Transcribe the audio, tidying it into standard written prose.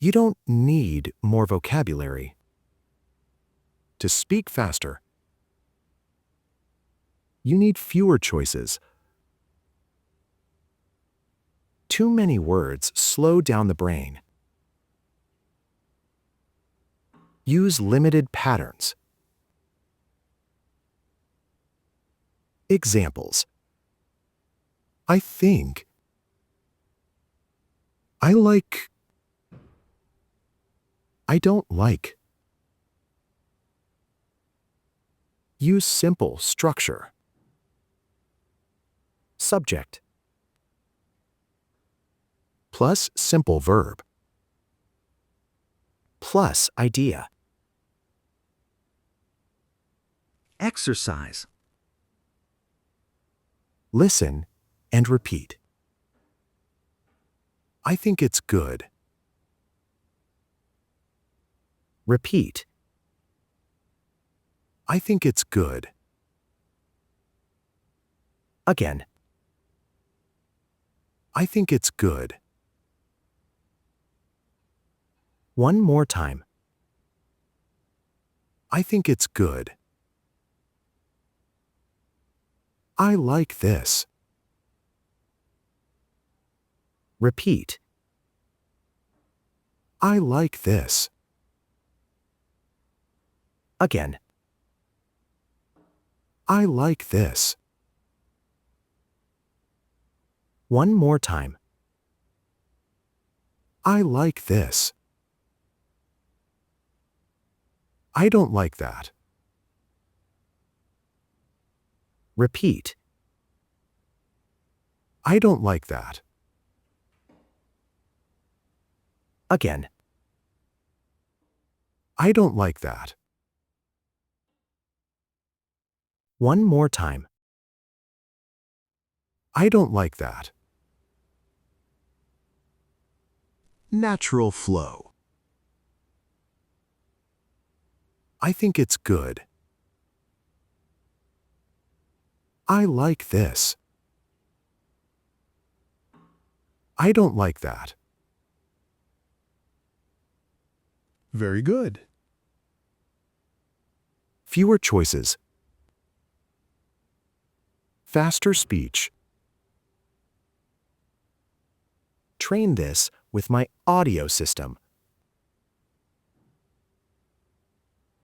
You don't need more vocabulary. To speak faster, you need fewer choices. Too many words slow down the brain. Use limited patterns. Examples. I think. I like. I don't like. Use simple structure. Subject plus simple verb plus idea. Exercise. Listen and repeat. I think it's good. Repeat. I think it's good. Again. I think it's good. One more time. I think it's good. I like this. Repeat. I like this. Again. I like this. One more time. I like this. I don't like that. Repeat. I don't like that. Again. I don't like that. One more time. I don't like that. Natural flow. I think it's good. I like this. I don't like that. Very good. Fewer choices. Faster speech. Train this with my audio system.